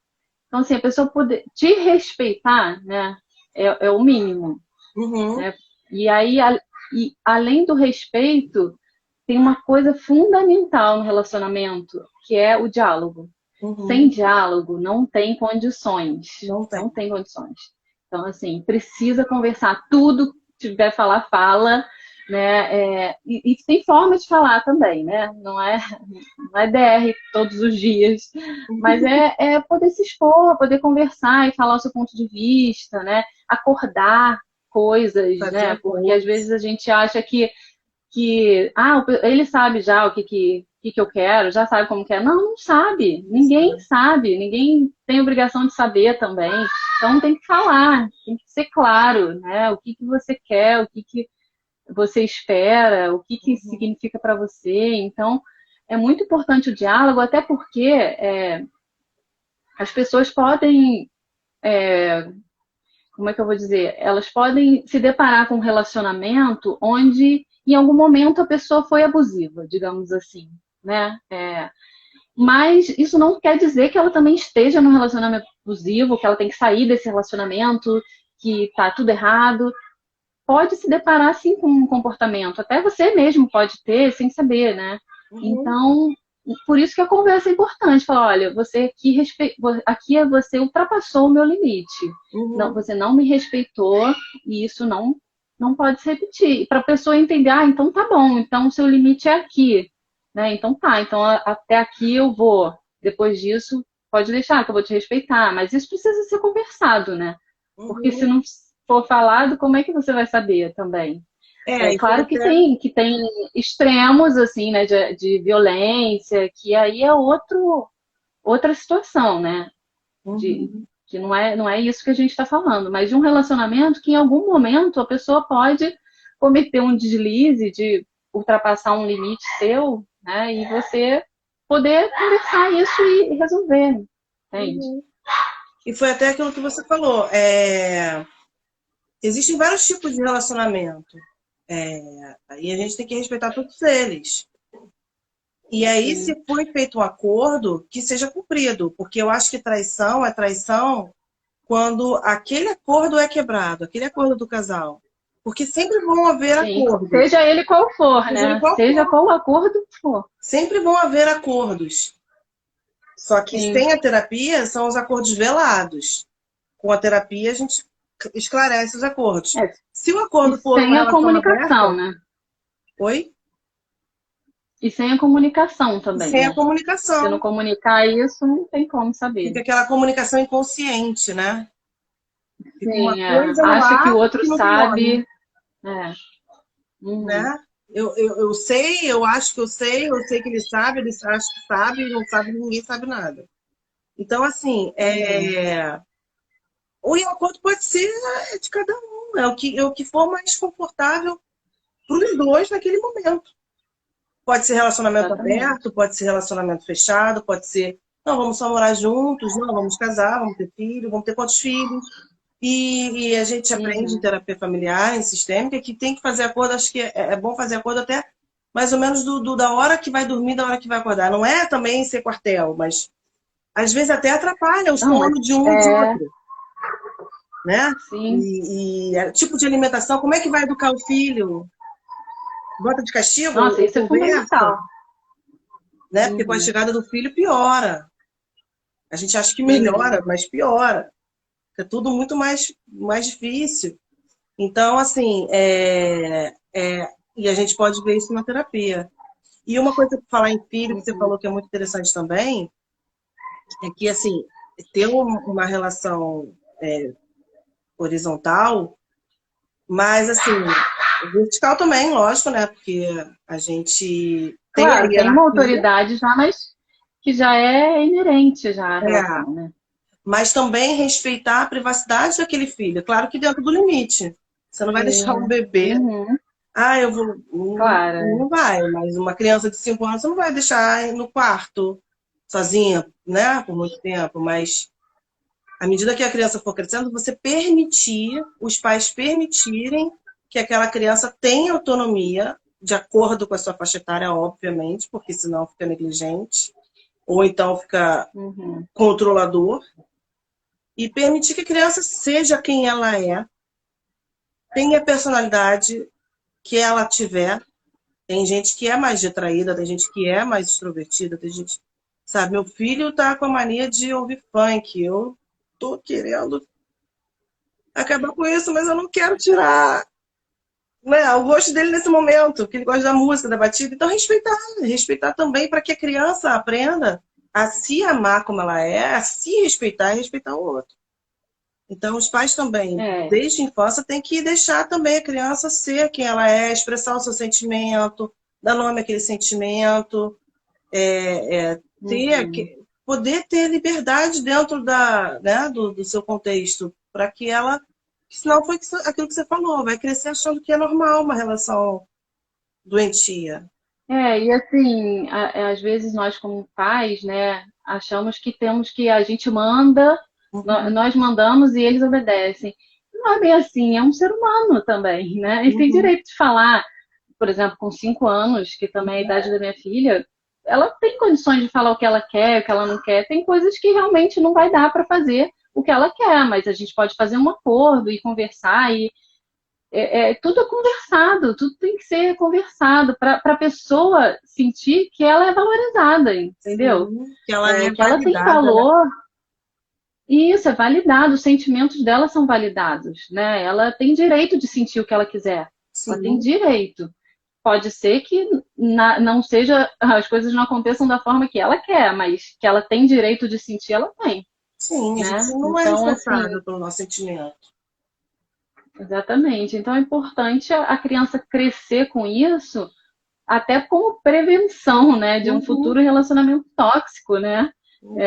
Então, assim, a pessoa poder te respeitar, né, é o mínimo, Uhum, né? E aí, além do respeito, tem uma coisa fundamental no relacionamento, que é o diálogo. Sem uhum. diálogo, não tem condições. Não Não tem. tem condições. Então, assim, precisa conversar. Tudo que tiver falar, fala, né? E tem forma de falar também, né? Não é DR todos os dias, mas é poder se expor, poder conversar e falar o seu ponto de vista, né? Acordar coisas, Fazer né? Porque às acordos. vezes a gente acha que ele sabe já o que eu quero, já sabe como que é. Não, não sabe. Ninguém sabe. Ninguém tem obrigação de saber também. Então tem que falar, tem que ser claro, né? O que você quer, o que você espera, o que Uhum. significa para você. Então é muito importante o diálogo, até porque as pessoas podem, como é que eu vou dizer? Elas podem se deparar com um relacionamento onde, em algum momento, a pessoa foi abusiva, digamos assim, né? Mas isso não quer dizer que ela também esteja num relacionamento abusivo, que ela tem que sair desse relacionamento, que tá tudo errado. Pode se deparar, sim, com um comportamento. Até você mesmo pode ter, sem saber, né? Uhum. Então, por isso que a conversa é importante. Falar, olha, aqui você ultrapassou o meu limite. Não, Uhum. você não me respeitou e isso não pode se repetir. Para a pessoa entender, então tá bom, então o seu limite é aqui, né? Então tá, então até aqui eu vou. Depois disso, pode deixar que eu vou te respeitar, mas isso precisa ser conversado, né? Porque se Uhum. não for falado, como é que você vai saber também? É E tem claro que até. tem extremos assim, né, de violência, que aí é outra situação, né? De, Uhum. de não é isso que a gente está falando, mas de um relacionamento que em algum momento a pessoa pode cometer um deslize de ultrapassar um limite seu, né? E você poder conversar isso e resolver, entende? Uhum. E foi até aquilo que você falou. Existem vários tipos de relacionamento. E a gente tem que respeitar todos eles. E aí, se Sim, foi feito um acordo, que seja cumprido. Porque eu acho que traição é traição quando aquele acordo é quebrado, aquele acordo do casal. Porque sempre vão haver sim. acordos. Seja ele qual for, Seja ele né? qual Seja for, qual acordo for. sempre vão haver acordos. Só que Sim. sem a terapia são os acordos velados. Com a terapia a gente esclarece os acordos. É, Se o e acordo for uma sem a relação comunicação, aberta, né? oi? E sem a comunicação E também, sem a né? Se não comunicação. comunicar isso, não tem como saber. Fica aquela comunicação inconsciente, né? Fica uma Sim, coisa no acha que o ar outro que não tem nome, sabe. É. Uhum. né? Eu sei, eu sei que ele sabe, ele acha que sabe, não sabe, ninguém sabe nada. Então, assim, Uhum. o acordo pode ser de cada um, é o que for mais confortável para os dois naquele momento. Pode ser relacionamento Exatamente. aberto, pode ser relacionamento fechado, pode ser, não, vamos só morar juntos, não, vamos casar, vamos ter filho, vamos ter quantos filhos. E a gente aprende em Uhum. terapia familiar, em sistêmica, que tem que fazer acordo, acho que é bom fazer acordo até mais ou menos da hora que vai dormir, da hora que vai acordar. Não é também ser quartel, mas às vezes até atrapalha o Não, mas sono de um e de outro, né? sim. Tipo de alimentação, como é que vai educar o filho? Bota de castigo Nossa, ou isso é conversa, fundamental. né? Porque com a Uhum. chegada do filho piora. A gente acha que Uhum. melhora, mas piora. É tudo muito mais difícil. Então, assim, e a gente pode ver isso na terapia. E uma coisa para falar em filho, que você Uhum. falou que é muito interessante também, é que, assim, ter uma relação horizontal, mas, assim, vertical também, lógico, né? Porque a gente tem a Claro, tem uma hierarquia, autoridade já, mas que já é inerente já à é, relação, né? mas também respeitar a privacidade daquele filho. Claro que dentro do limite. Você não vai deixar um Sim. bebê. Uhum. Ah, eu vou. Não, Claro. não vai, mas uma criança de 5 anos você não vai deixar no quarto sozinha, né? Por muito tempo. Mas à medida que a criança for crescendo, você permitir, os pais permitirem que aquela criança tenha autonomia, de acordo com a sua faixa etária, obviamente, porque senão fica negligente, ou então fica Uhum. controlador, e permitir que a criança seja quem ela é, tenha a personalidade que ela tiver. Tem gente que é mais retraída, tem gente que é mais extrovertida, tem gente. Sabe, meu filho tá com a mania de ouvir funk. Eu tô querendo acabar com isso, mas eu não quero tirar, né, o gosto dele nesse momento, porque ele gosta da música, da batida. Então, respeitar também para que a criança aprenda a se amar como ela é, a se respeitar e respeitar o outro. Então, os pais também, É. desde a infância, têm que deixar também a criança ser quem ela é, expressar o seu sentimento, dar nome àquele sentimento, Uhum. poder ter liberdade dentro né, do seu contexto, para que ela. Senão foi aquilo que você falou, vai crescer achando que é normal uma relação doentia. É, e assim, às vezes nós como pais, né, achamos que temos que a gente manda, Uhum, nós mandamos e eles obedecem. Não é bem assim, é um ser humano também, né? Ele tem uhum, direito de falar, por exemplo, com 5 anos, que também é a idade da minha filha, ela tem condições de falar o que ela quer, o que ela não quer. Tem coisas que realmente não vai dar para fazer o que ela quer, mas a gente pode fazer um acordo e conversar e tudo é conversado, tudo tem que ser conversado para a pessoa sentir que ela é valorizada, entendeu? sim, que ela é Que ela tem validada, né? valor e isso é validado, os sentimentos dela são validados, né? Ela tem direito de sentir o que ela quiser, ela tem Sim, direito. Pode ser que não seja, as coisas não aconteçam da forma que ela quer, mas que ela tem direito de sentir, ela tem, sim, a gente né? não é Então, assim, responsável pelo nosso sentimento. exatamente. Então é importante a criança crescer com isso, até como prevenção, né, de um Uhum, futuro relacionamento tóxico, né? uhum,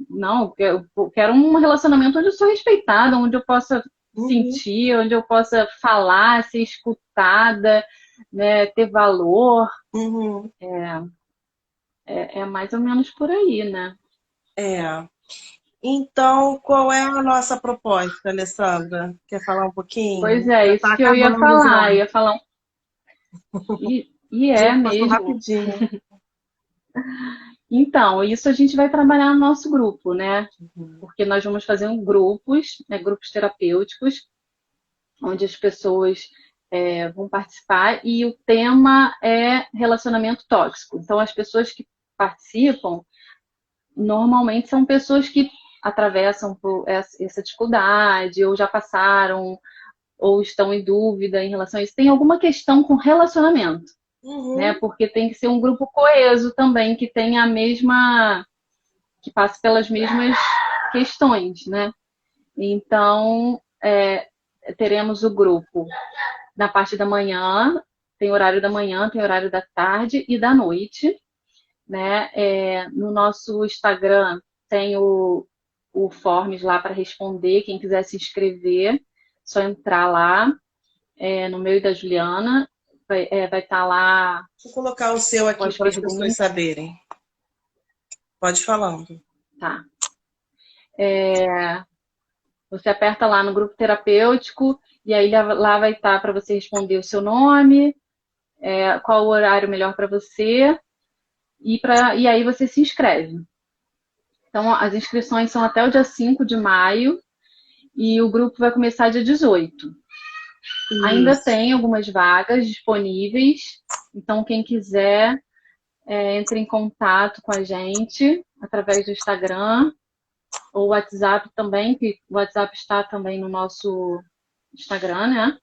Não, eu quero um relacionamento onde eu sou respeitada, onde eu possa uhum, sentir, onde eu possa falar, ser escutada, né, ter valor. uhum. É mais ou menos por aí, né? É. Então, qual é a nossa proposta, Alessandra? Quer falar um Pois pouquinho? é, Já isso está que eu acabando já. ia falar, e é Já passou mesmo. rapidinho. Então, isso a gente vai trabalhar no nosso grupo, né? Uhum. Porque nós vamos fazer grupos, né, grupos terapêuticos, onde as pessoas vão participar e o tema é relacionamento tóxico. Então, as pessoas que participam normalmente são pessoas que atravessam por essa dificuldade, ou já passaram, ou estão em dúvida em relação a isso. Tem alguma questão com relacionamento, né? Uhum. Porque tem que ser um grupo coeso também, que tenha a mesma, que passe pelas mesmas questões, né? Então, teremos o grupo na parte da manhã, tem horário da manhã, tem horário da tarde e da noite, né? No nosso Instagram tem o Forms lá para responder, quem quiser se inscrever, só entrar lá, no meu e da Juliana. vai estar lá. Vou colocar o seu aqui Pode para falar as de pessoas saberem. Pode ir falando. Tá. Você aperta lá no grupo terapêutico e aí lá vai estar para você responder o seu nome, qual o horário melhor para você e aí você se inscreve. Então, as inscrições são até o dia 5 de maio e o grupo vai começar dia 18. Ainda tem algumas vagas disponíveis, então quem quiser entre em contato com a gente através do Instagram ou WhatsApp também, que o WhatsApp está também no nosso Instagram, né?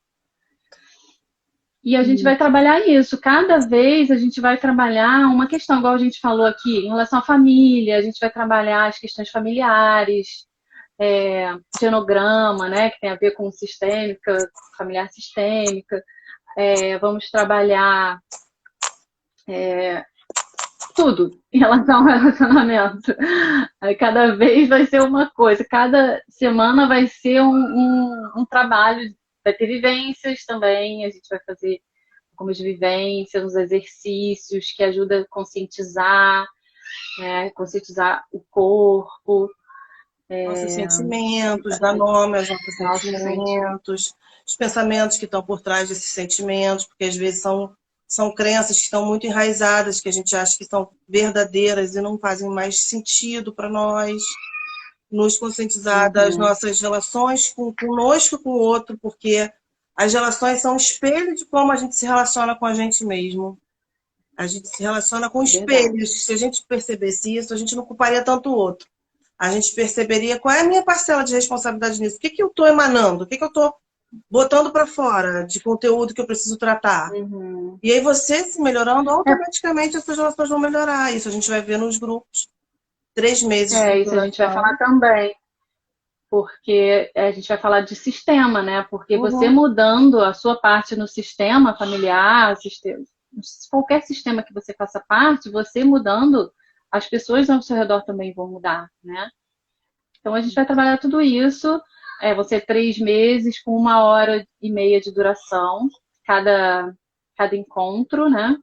E a gente vai trabalhar isso. Cada vez a gente vai trabalhar uma questão, igual a gente falou aqui, em relação à família, a gente vai trabalhar as questões familiares, genograma, né, que tem a ver com sistêmica, familiar sistêmica. Vamos trabalhar tudo em relação ao relacionamento. Aí cada vez vai ser uma coisa, cada semana vai ser um trabalho, vai ter vivências também, a gente vai fazer algumas vivências, uns exercícios que ajudam a conscientizar, né, conscientizar o corpo. Nossos sentimentos, dar nome aos nossos sentimentos, os pensamentos que estão por trás desses sentimentos, porque às vezes são crenças que estão muito enraizadas, que a gente acha que são verdadeiras e não fazem mais sentido para nós. Nos conscientizar das nossas relações conosco, com o outro, porque as relações são um espelho de como a gente se relaciona com a gente mesmo. A gente se relaciona com espelhos. Se a gente percebesse isso, a gente não culparia tanto o outro. A gente perceberia qual é a minha parcela de responsabilidade nisso. O que eu estou emanando? O que eu estou botando para fora de conteúdo que eu preciso tratar? E aí você se melhorando, automaticamente essas relações vão melhorar. Isso a gente vai ver nos grupos. 3 meses de isso a gente vai falar também. Porque a gente vai falar de sistema, né? Porque você mudando a sua parte no sistema familiar, qualquer sistema que você faça parte, você mudando, as pessoas ao seu redor também vão mudar, né? Então a gente vai trabalhar tudo isso. Você 3 meses com 1h30 de duração, cada encontro, né?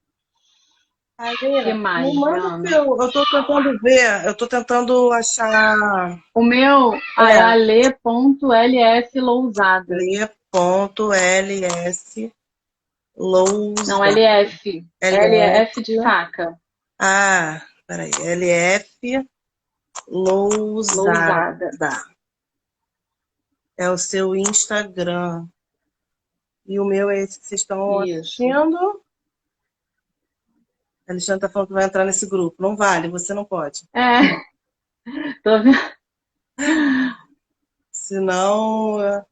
O que mais, Diana? Eu tô tentando ver, eu tô tentando achar. O meu é ale.ls Lousada. Ale.ls Lousada. Não, LF. LF de faca. Ah, peraí. LF Lousada. É o seu Instagram. E o meu é esse que vocês estão assistindo. A Alexandre tá falando que vai entrar nesse grupo. Não vale, você não pode. Tô vendo. Senão, a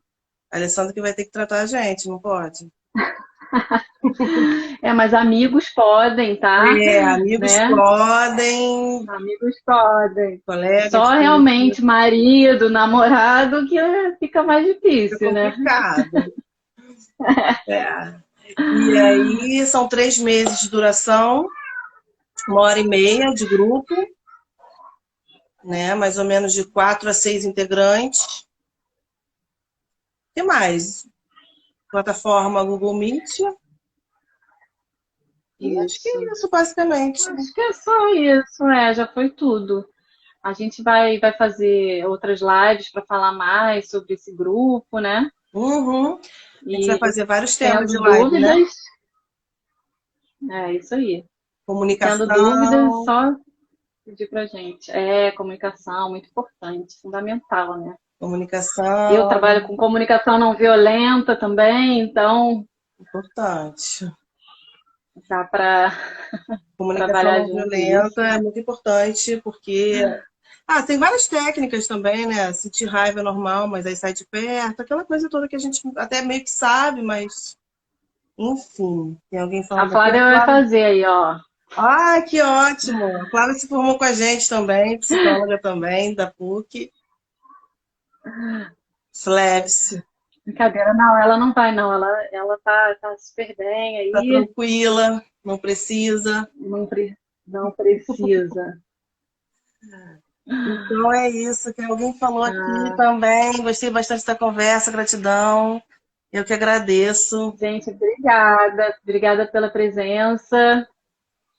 Alessandra que vai ter que tratar a gente, não pode? Mas amigos podem, tá? Amigos podem. Amigos podem. Colegas. Só realmente marido, namorado, que fica mais difícil, né? Complicado. E aí, são 3 meses de duração, 1h30 de grupo, né? Mais ou menos de 4 a 6 integrantes. O que mais? Plataforma Google Meet. E acho que é isso, basicamente. Acho que é só isso, já foi tudo. A gente vai fazer outras lives para falar mais sobre esse grupo, né? A gente vai fazer vários temas de live, dúvidas, né? Isso aí. Comunicação. Tendo dúvidas, só pedir pra gente. Comunicação, muito importante, fundamental, né? Comunicação. Eu trabalho com comunicação não violenta também, então... Importante. Dá para trabalhar não violenta é muito importante, porque... tem várias técnicas também, né? Sentir raiva é normal, mas aí sai de perto. Aquela coisa toda que a gente até meio que sabe, mas... Enfim, tem alguém falando... A Flávia vai fazer aí, ó. Ah, que ótimo! A Flávia se formou com a gente também, psicóloga também, da PUC. Fleps. Brincadeira, não, ela não vai, não. Ela tá super bem aí. Tá tranquila, não precisa. Não precisa. Então é isso que alguém falou aqui também. Gostei bastante da conversa, gratidão. Eu que agradeço. Gente, obrigada. Obrigada pela presença.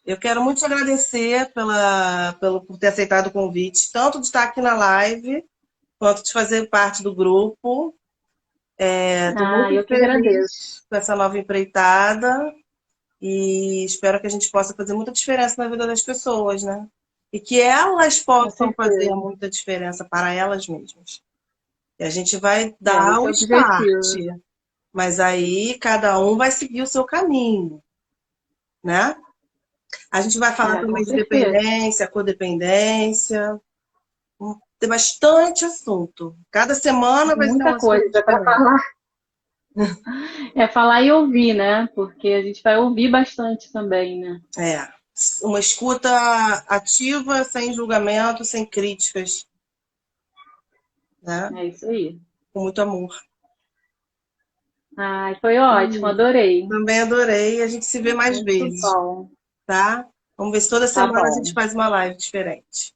Eu quero muito te agradecer por ter aceitado o convite, tanto de estar aqui na live, quanto de fazer parte do grupo. Estou Ah, muito eu que agradeço. feliz com essa nova empreitada e espero que a gente possa fazer muita diferença na vida das pessoas, né? E que elas Com possam fazer certeza. muita diferença para elas mesmas. E a gente vai dar Esse o é o start, objetivo. mas aí cada um vai seguir o seu caminho, né? A gente vai falar Com também de certeza. dependência, codependência. Tem bastante assunto. Cada semana vai ser um Muita assunto coisa para diferente. falar. É falar e ouvir, né? Porque a gente vai ouvir bastante também, né? É. Uma escuta ativa, sem julgamento, sem críticas, né? É isso aí. Com muito amor. Ai, foi ótimo, adorei. Também adorei. A gente se vê mais Muito vezes, bom. tá? Vamos ver se toda Tá semana a gente bom, faz uma live diferente,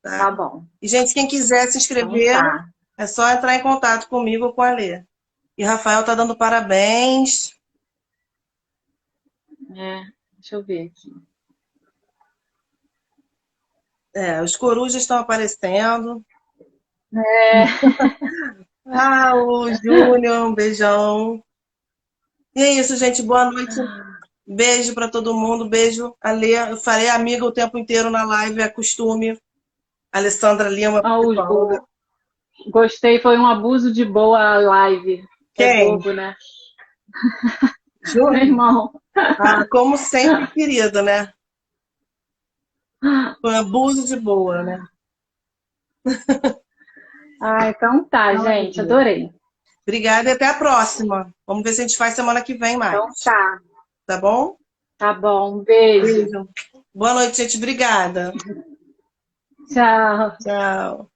tá? tá bom. E, gente, quem quiser se Então inscrever, tá. é só entrar em contato comigo ou com a Lê. E Rafael tá dando parabéns. Deixa eu ver aqui. Os corujos estão aparecendo. É, Ah, o Júnior, um beijão. E é isso, gente. Boa noite. Beijo para todo mundo. Beijo, Alê. Eu falei amiga o tempo inteiro na live, é costume. Alessandra Lima, ó, psicóloga. gostei, foi um abuso de boa live. É Quem? bobo, né? Meu Júnior? irmão. Ah, como sempre, querido, né? Foi um abuso de boa, né? Ah, então tá, gente, Maravilha. adorei. Obrigada e até a próxima. Vamos ver se a gente faz semana que vem Então mais. tá, Tá bom? tá bom. Beijo. Beijo. Boa noite, gente. Obrigada. Tchau. Tchau.